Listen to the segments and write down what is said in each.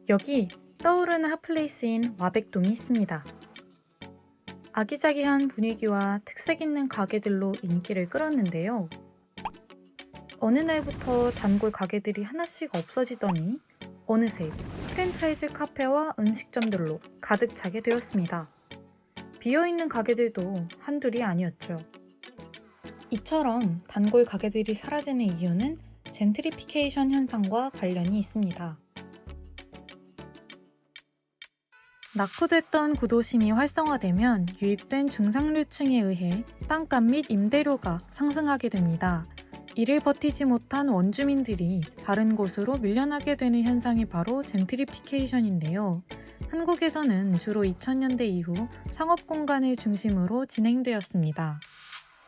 여기 떠오르는 핫플레이스인 와백동이 있습니다. 아기자기한 분위기와 특색 있는 가게들로 인기를 끌었는데요. 어느 날부터 단골 가게들이 하나씩 없어지더니 어느새 프랜차이즈 카페와 음식점들로 가득 차게 되었습니다. 비어있는 가게들도 한둘이 아니었죠. 이처럼 단골 가게들이 사라지는 이유는 젠트리피케이션 현상과 관련이 있습니다. 낙후됐던 구도심이 활성화되면 유입된 중상류층에 의해 땅값 및 임대료가 상승하게 됩니다. 이를 버티지 못한 원주민들이 다른 곳으로 밀려나게 되는 현상이 바로 젠트리피케이션인데요. 한국에서는 주로 2000년대 이후 상업공간을 중심으로 진행되었습니다.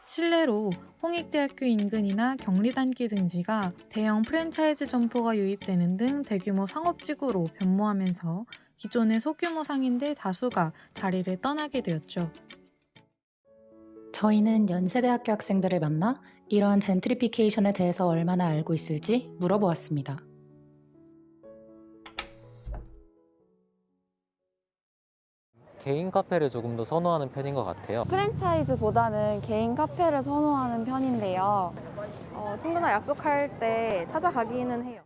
실내로 홍익대학교 인근이나 경리단길 등지가 대형 프랜차이즈 점포가 유입되는 등 대규모 상업지구로 변모하면서 기존의 소규모 상인들 다수가 자리를 떠나게 되었죠. 저희는 연세대학교 학생들을 만나 이러한 젠트리피케이션에 대해서 얼마나 알고 있을지 물어보았습니다. 개인 카페를 조금 더 선호하는 편인 것 같아요. 프랜차이즈보다는 개인 카페를 선호하는 편인데요. 친구나 약속할 때 찾아가기는 해요.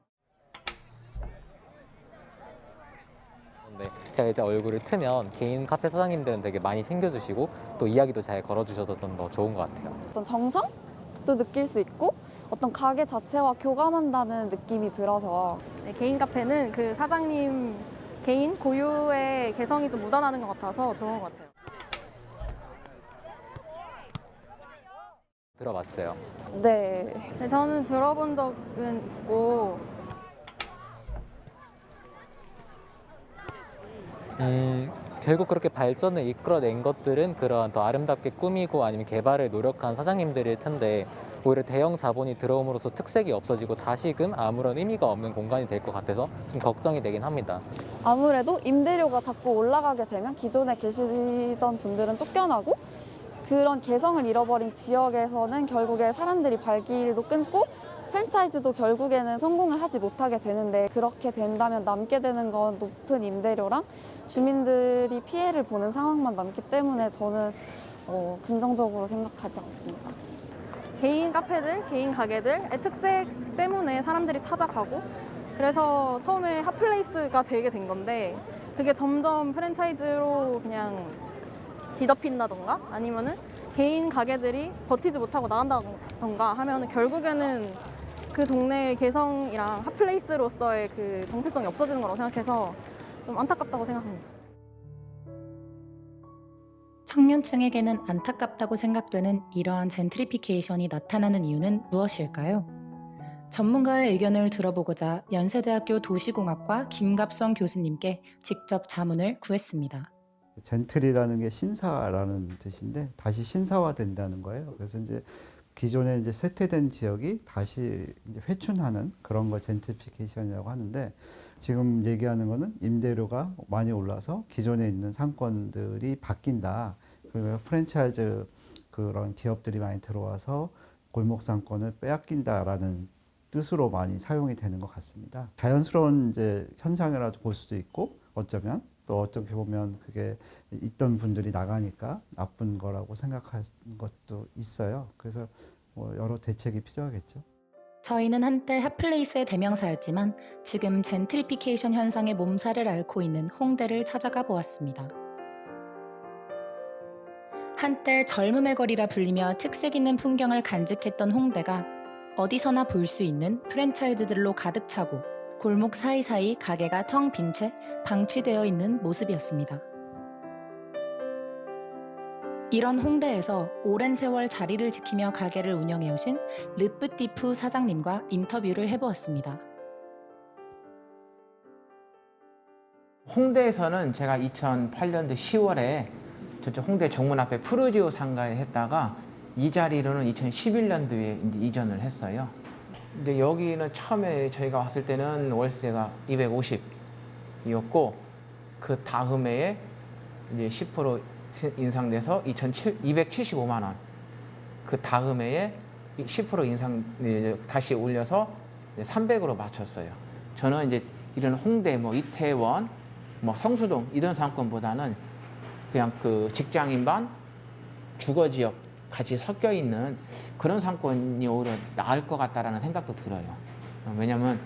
근데 제가 이제 얼굴을 트면 개인 카페 사장님들은 되게 많이 챙겨주시고 또 이야기도 잘 걸어주셔서 좀 더 좋은 것 같아요. 어떤 정성도 느낄 수 있고 어떤 가게 자체와 교감한다는 느낌이 들어서 네, 개인 카페는 그 사장님 개인 고유의 개성이 좀 묻어나는 것 같아서 좋은 것 같아요. 들어봤어요. 네. 네, 저는 들어본 적은 있고 결국 그렇게 발전을 이끌어낸 것들은 그러한 더 아름답게 꾸미고 아니면 개발을 노력한 사장님들일 텐데 오히려 대형 자본이 들어옴으로써 특색이 없어지고 다시금 아무런 의미가 없는 공간이 될 것 같아서 좀 걱정이 되긴 합니다. 아무래도 임대료가 자꾸 올라가게 되면 기존에 계시던 분들은 쫓겨나고 그런 개성을 잃어버린 지역에서는 결국에 사람들이 발길도 끊고 프랜차이즈도 결국에는 성공을 하지 못하게 되는데 그렇게 된다면 남게 되는 건 높은 임대료랑 주민들이 피해를 보는 상황만 남기 때문에 저는 긍정적으로 생각하지 않습니다. 개인 카페들, 개인 가게들의 특색 때문에 사람들이 찾아가고 그래서 처음에 핫플레이스가 되게 된 건데 그게 점점 프랜차이즈로 그냥 뒤덮인다던가 아니면은 개인 가게들이 버티지 못하고 나간다던가 하면은 결국에는 그 동네의 개성이랑 핫플레이스로서의 그 정체성이 없어지는 거라고 생각해서 좀 안타깝다고 생각합니다. 청년층에게는 안타깝다고 생각되는 이러한 젠트리피케이션이 나타나는 이유는 무엇일까요? 전문가의 의견을 들어보고자 연세대학교 도시공학과 김갑성 교수님께 직접 자문을 구했습니다. 젠틀이라는 게 신사라는 뜻인데 다시 신사화된다는 거예요. 그래서 이제 기존에 이제 쇠퇴된 지역이 다시 이제 회춘하는 그런 걸 젠트리피케이션이라고 하는데 지금 얘기하는 거는 임대료가 많이 올라서 기존에 있는 상권들이 바뀐다. 그리고 프랜차이즈 그런 기업들이 많이 들어와서 골목 상권을 빼앗긴다라는 뜻으로 많이 사용이 되는 것 같습니다. 자연스러운 이제 현상이라도 볼 수도 있고 어쩌면 또 어떻게 보면 그게 있던 분들이 나가니까 나쁜 거라고 생각하는 것도 있어요. 그래서 뭐 여러 대책이 필요하겠죠. 저희는 한때 핫플레이스의 대명사였지만 지금 젠트리피케이션 현상의 몸살을 앓고 있는 홍대를 찾아가 보았습니다. 한때 젊음의 거리라 불리며 특색 있는 풍경을 간직했던 홍대가 어디서나 볼 수 있는 프랜차이즈들로 가득 차고 골목 사이사이 가게가 텅 빈 채 방치되어 있는 모습이었습니다. 이런 홍대에서 오랜 세월 자리를 지키며 가게를 운영해오신 르뿌띠푸 사장님과 인터뷰를 해보았습니다. 홍대에서는 제가 2008년도 10월에 저쪽 홍대 정문 앞에 푸르지오 상가에 했다가 이 자리로는 2011년도에 이제 이전을 했어요. 근데 여기는 처음에 저희가 왔을 때는 월세가 250이었고 그 다음 해에 이제 10% 인상돼서 275만 원. 그 다음 해에 10% 인상 다시 올려서 300으로 맞췄어요. 저는 이제 이런 홍대, 뭐 이태원, 뭐 성수동 이런 상권보다는 그냥 그 직장인반, 주거지역 같이 섞여 있는 그런 상권이 오히려 나을 것 같다라는 생각도 들어요. 왜냐하면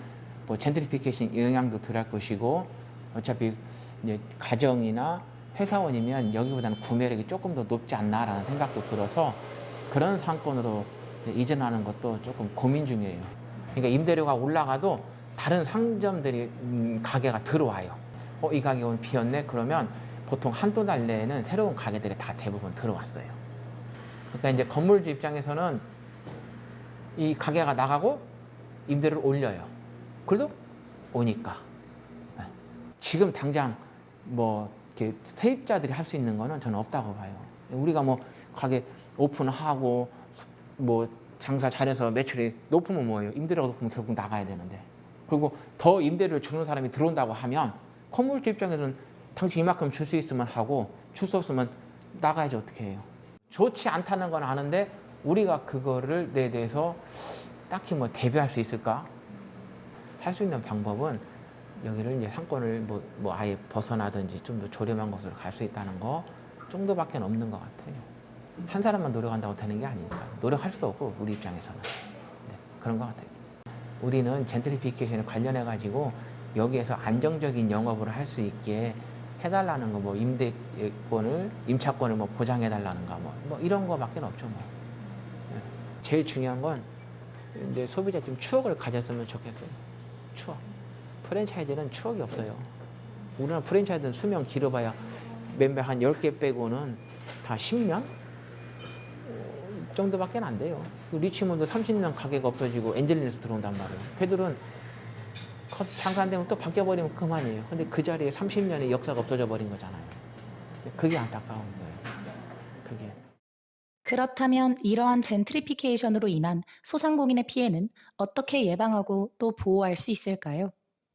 뭐 젠트리피케이션 영향도 덜할 것이고 어차피 이제 가정이나 회사원이면 여기보다는 구매력이 조금 더 높지 않나라는 생각도 들어서 그런 상권으로 이전하는 것도 조금 고민 중이에요. 그러니까 임대료가 올라가도 다른 상점들이 가게가 들어와요. 이 가게 오늘 비었네? 그러면 보통 한두 달 내에는 새로운 가게들이 다 대부분 들어왔어요. 그러니까 이제 건물주 입장에서는 이 가게가 나가고 임대료를 올려요. 그래도 오니까. 지금 당장 뭐 이렇게 세입자들이 할 수 있는 거는 저는 없다고 봐요. 우리가 뭐 가게 오픈하고 뭐 장사 잘해서 매출이 높으면 뭐예요? 임대료가 높으면 결국 나가야 되는데. 그리고 더 임대료를 주는 사람이 들어온다고 하면 건물주 입장에서는 당신 이만큼 줄 수 있으면 하고 줄 수 없으면 나가야지 어떻게 해요. 좋지 않다는 건 아는데 우리가 그거를 내 대해서 딱히 뭐 대비할 수 있을까? 할 수 있는 방법은 여기를 이제 상권을 뭐 아예 벗어나든지 좀 더 저렴한 곳으로 갈 수 있다는 거 정도밖에 없는 것 같아요. 한 사람만 노력한다고 되는 게 아니니까 노력할 수도 없고 우리 입장에서는 그런 것 같아요. 우리는 젠트리피케이션에 관련해 가지고 여기에서 안정적인 영업을 할 수 있게 해달라는 거, 뭐 임대권을 임차권을 뭐 보장해 달라는가 뭐 이런 거밖에 없죠. 뭐 제일 중요한 건 이제 소비자 좀 추억을 가졌으면 좋겠어요. 추억. 프랜차이즈는 추억이 없어요. 우리나라 프랜차이즈는 수명 길어봐야 멤버 한 10개 빼고는 다 10년 정도밖에 안 돼요. 리치몬드 30년 가게가 없어지고 엔젤리너스 들어온단 말이에요. 걔들은 장사 안 되면 또 바뀌어버리면 그만이에요. 근데 그 자리에 30년의 역사가 없어져 버린 거잖아요. 그게 안타까운 거예요. 그게. 그렇다면 이러한 젠트리피케이션으로 인한 소상공인의 피해는 어떻게 예방하고 또 보호할 수 있을까요?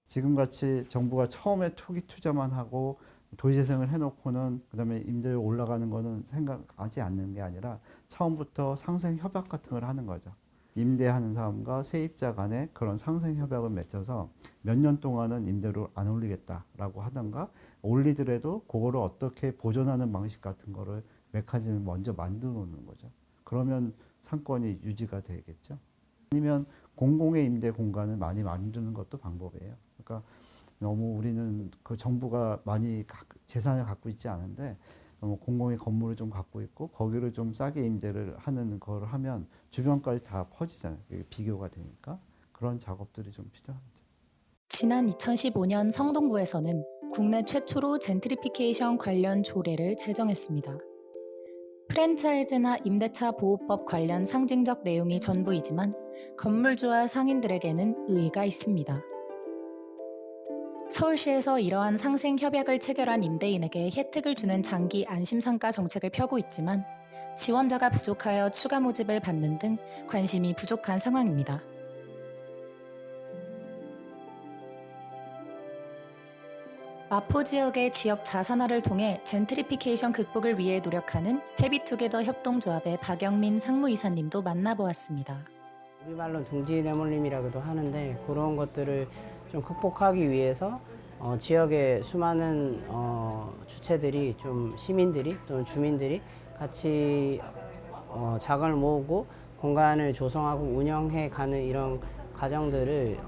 지금같이 정부가 처음에 초기 투자만 하고 도시재생을 해놓고는 그다음에 임대료 올라가는 거는 생각하지 않는 게 아니라 처음부터 상생 협약 같은 걸 하는 거죠. 임대하는 사람과 세입자 간에 그런 상생 협약을 맺어서 몇 년 동안은 임대료 안 올리겠다라고 하던가 올리더라도 그거를 어떻게 보존하는 방식 같은 거를 메커니즘을 먼저 만들어 놓는 거죠. 그러면 상권이 유지가 되겠죠. 아니면 공공의 임대 공간을 많이 만드는 것도 방법이에요. 그러니까 너무 우리는 그 정부가 많이 재산을 갖고 있지 않은데 공공의 건물을 좀 갖고 있고 거기를 좀 싸게 임대를 하는 걸 하면 주변까지 다 퍼지잖아요. 비교가 되니까 그런 작업들이 좀 필요합니다. 지난 2015년 성동구에서는 국내 최초로 젠트리피케이션 관련 조례를 제정했습니다. 프랜차이즈나 임대차 보호법 관련 상징적 내용이 전부이지만 건물주와 상인들에게는 의의가 있습니다. 서울시에서 이러한 상생 협약을 체결한 임대인에게 혜택을 주는 장기 안심상가 정책을 펴고 있지만 지원자가 부족하여 추가 모집을 받는 등 관심이 부족한 상황입니다. 마포 지역의 지역 자산화를 통해 젠트리피케이션 극복을 위해 노력하는 해비투게더 협동조합의 박영민 상무이사님도 만나보았습니다. 우리말로 둥지내몰림이라고도 하는데 그런 것들을 좀 극복하기 위해서 지역의 수많은 주체들이 좀 시민들이 또는 주민들이 같이 자금을 모으고 공간을 조성하고 운영해 가는 이런 과정들을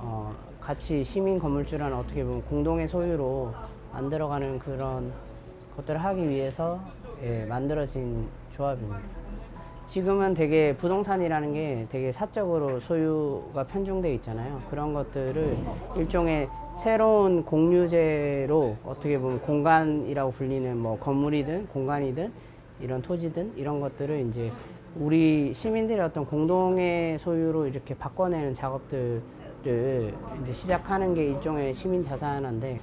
같이 시민 건물주라는 어떻게 보면 공동의 소유로 만들어가는 그런 것들을 하기 위해서 만들어진 조합입니다. 지금은 되게 부동산이라는 게 되게 사적으로 소유가 편중돼 있잖아요. 그런 것들을 일종의 새로운 공유제로 어떻게 보면 공간이라고 불리는 뭐 건물이든 공간이든 이런 토지든 이런 것들을 이제 우리 시민들의 어떤 공동의 소유로 이렇게 바꿔내는 작업들을 이제 시작하는 게 일종의 시민 자산화인데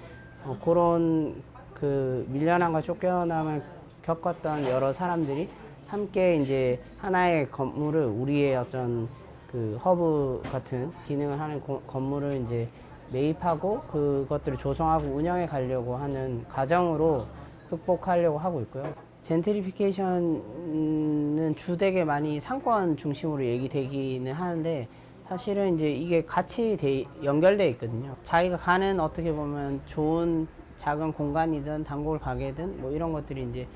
그런 그 밀려남과 쫓겨남을 겪었던 여러 사람들이 함께 이제 하나의 건물을 우리의 어떤 그 허브 같은 기능을 하는 건물을 이제 매입하고 그것들을 조성하고 운영해 가려고 하는 과정으로 극복하려고 하고 있고요. 젠트리피케이션은 주되게 많이 상권 중심으로 얘기되기는 하는데 사실은 이제 이게 같이 연결돼 있거든요. 자기가 가는 어떻게 보면 좋은 작은 공간이든 단골 가게든 뭐 이런 것들이 이제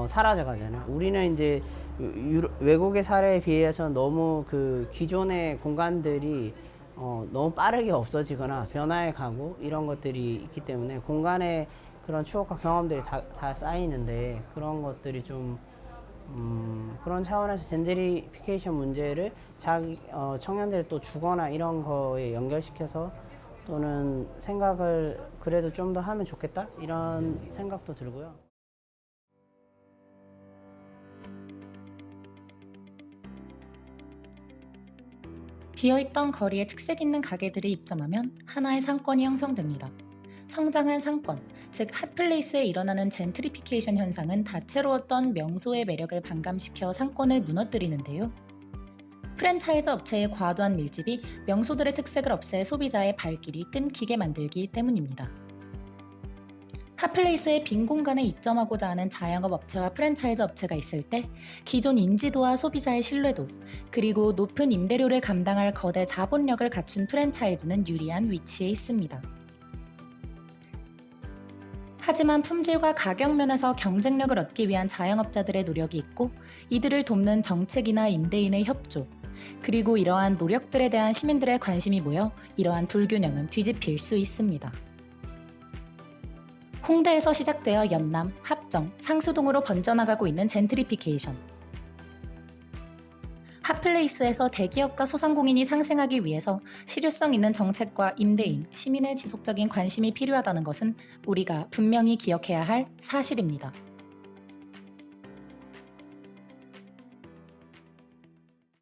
사라져 가잖아요. 우리는 이제 외국의 사례에 비해서 너무 그 기존의 공간들이 너무 빠르게 없어지거나 변화해 가고 이런 것들이 있기 때문에 공간에 그런 추억과 경험들이 다 쌓이는데 그런 것들이 좀 그런 차원에서 젠트리피케이션 문제를 청년들이 또 주거나 이런 거에 연결시켜서 또는 생각을 그래도 좀 더 하면 좋겠다 이런 생각도 들고요. 비어있던 거리에 특색 있는 가게들이 입점하면 하나의 상권이 형성됩니다. 성장한 상권, 즉 핫플레이스에 일어나는 젠트리피케이션 현상은 다채로웠던 명소의 매력을 반감시켜 상권을 무너뜨리는데요. 프랜차이즈 업체의 과도한 밀집이 명소들의 특색을 없애 소비자의 발길이 끊기게 만들기 때문입니다. 핫플레이스의 빈 공간에 입점하고자 하는 자영업 업체와 프랜차이즈 업체가 있을 때 기존 인지도와 소비자의 신뢰도, 그리고 높은 임대료를 감당할 거대 자본력을 갖춘 프랜차이즈는 유리한 위치에 있습니다. 하지만 품질과 가격 면에서 경쟁력을 얻기 위한 자영업자들의 노력이 있고 이들을 돕는 정책이나 임대인의 협조, 그리고 이러한 노력들에 대한 시민들의 관심이 모여 이러한 불균형은 뒤집힐 수 있습니다. 홍대에서 시작되어 연남, 합정, 상수동으로 번져나가고 있는 젠트리피케이션. 핫플레이스에서 대기업과 소상공인이 상생하기 위해서 실효성 있는 정책과 임대인, 시민의 지속적인 관심이 필요하다는 것은 우리가 분명히 기억해야 할 사실입니다.